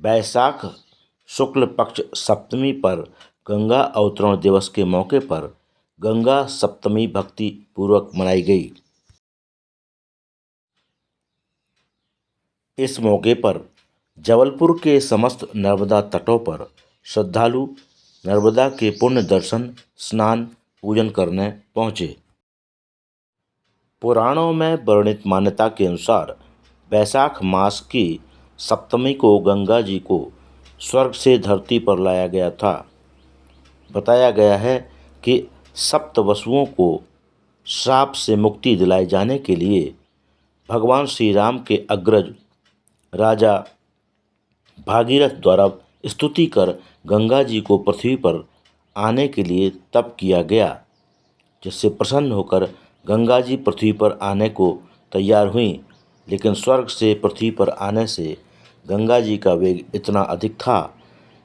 बैसाख शुक्ल पक्ष सप्तमी पर गंगा अवतरण दिवस के मौके पर गंगा सप्तमी भक्ति पूर्वक मनाई गई। इस मौके पर जबलपुर के समस्त नर्मदा तटों पर श्रद्धालु नर्मदा के पुण्य दर्शन, स्नान, पूजन करने पहुंचे। पुराणों में वर्णित मान्यता के अनुसार बैसाख मास की सप्तमी को गंगा जी को स्वर्ग से धरती पर लाया गया था। बताया गया है कि सप्तवसुओं को श्राप से मुक्ति दिलाए जाने के लिए भगवान श्री राम के अग्रज राजा भागीरथ द्वारा स्तुति कर गंगा जी को पृथ्वी पर आने के लिए तप किया गया, जिससे प्रसन्न होकर गंगा जी पृथ्वी पर आने को तैयार हुई। लेकिन स्वर्ग से पृथ्वी पर आने से गंगा जी का वेग इतना अधिक था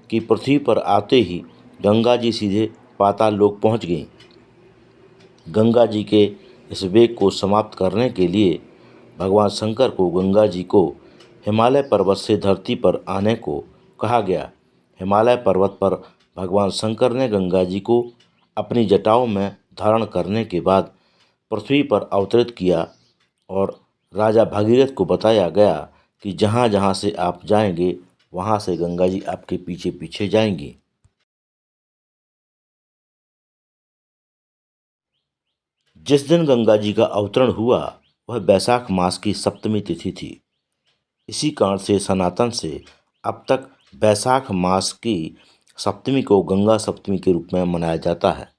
कि पृथ्वी पर आते ही गंगा जी सीधे पाताल लोक पहुँच गईं। गंगा जी के इस वेग को समाप्त करने के लिए भगवान शंकर को गंगा जी को हिमालय पर्वत से धरती पर आने को कहा गया। हिमालय पर्वत पर भगवान शंकर ने गंगा जी को अपनी जटाओं में धारण करने के बाद पृथ्वी पर अवतरित किया और राजा भागीरथ को बताया गया कि जहाँ जहाँ से आप जाएंगे वहाँ से गंगा जी आपके पीछे पीछे जाएंगी। जिस दिन गंगा जी का अवतरण हुआ वह बैसाख मास की सप्तमी तिथि थी। इसी कारण से सनातन से अब तक बैसाख मास की सप्तमी को गंगा सप्तमी के रूप में मनाया जाता है।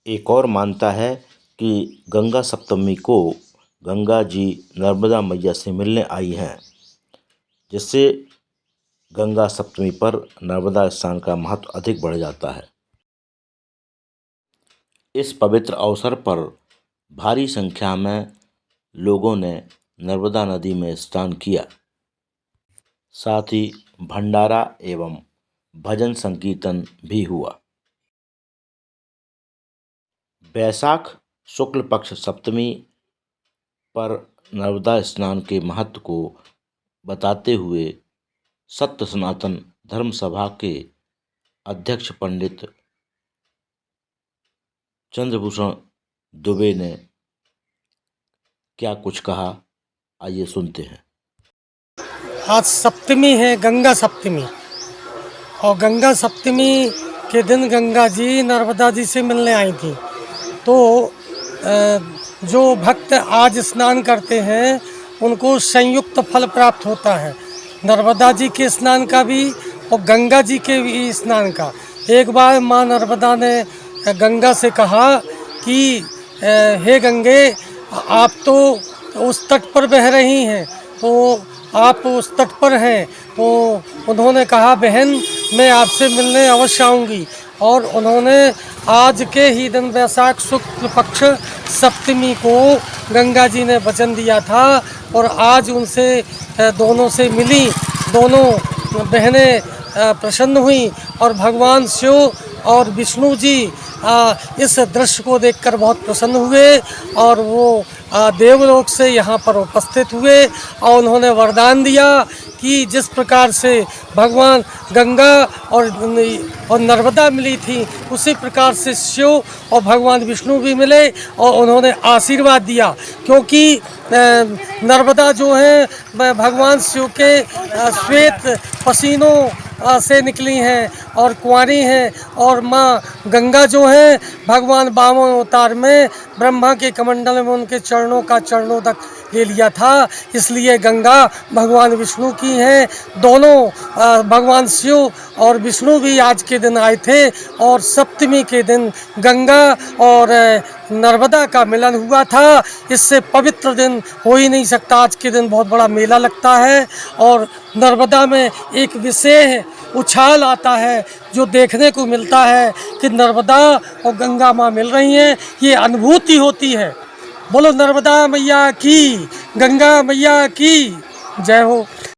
एक और मानता है कि गंगा सप्तमी को गंगा जी नर्मदा मैया से मिलने आई हैं, जिससे गंगा सप्तमी पर नर्मदा स्नान का महत्व अधिक बढ़ जाता है। इस पवित्र अवसर पर भारी संख्या में लोगों ने नर्मदा नदी में स्नान किया। साथ ही भंडारा एवं भजन संकीर्तन भी हुआ। बैसाख शुक्ल पक्ष सप्तमी पर नर्मदा स्नान के महत्व को बताते हुए सत्य सनातन धर्म सभा के अध्यक्ष पंडित चंद्रभूषण दुबे ने क्या कुछ कहा, आइए सुनते हैं। आज सप्तमी है, गंगा सप्तमी, और गंगा सप्तमी के दिन गंगा जी नर्मदा जी से मिलने आई थी। तो जो भक्त आज स्नान करते हैं उनको संयुक्त फल प्राप्त होता है, नर्मदा जी के स्नान का भी और गंगा जी के भी स्नान का। एक बार माँ नर्मदा ने गंगा से कहा कि हे गंगे, आप तो उस तट पर बह रही हैं, तो आप उस तट पर हैं। तो उन्होंने कहा, बहन मैं आपसे मिलने अवश्य आऊँगी। और उन्होंने आज के ही दिन बैसाख शुक्ल पक्ष सप्तमी को गंगा जी ने वचन दिया था और आज उनसे दोनों से मिली। दोनों बहनें प्रसन्न हुई और भगवान शिव और विष्णु जी इस दृश्य को देखकर बहुत प्रसन्न हुए और वो देवलोक से यहाँ पर उपस्थित हुए और उन्होंने वरदान दिया कि जिस प्रकार से भगवान गंगा और नर्मदा मिली थी, उसी प्रकार से शिव और भगवान विष्णु भी मिले और उन्होंने आशीर्वाद दिया। क्योंकि नर्मदा जो है भगवान शिव के श्वेत पसीनों से निकली हैं और कुंवारी हैं, और माँ गंगा जो है भगवान वामन अवतार में ब्रह्मा के कमंडल में उनके चरणों तक ले लिया था। इसलिए गंगा भगवान विष्णु की हैं। दोनों भगवान शिव और विष्णु भी आज के दिन आए थे और सप्तमी के दिन गंगा और नर्मदा का मिलन हुआ था। इससे पवित्र दिन हो ही नहीं सकता। आज के दिन बहुत बड़ा मेला लगता है और नर्मदा में एक विशेष उछाल आता है जो देखने को मिलता है कि नर्मदा और गंगा माँ मिल रही हैं। ये अनुभूति होती है बोलो नर्मदा मैया की, गंगा मैया की जय हो।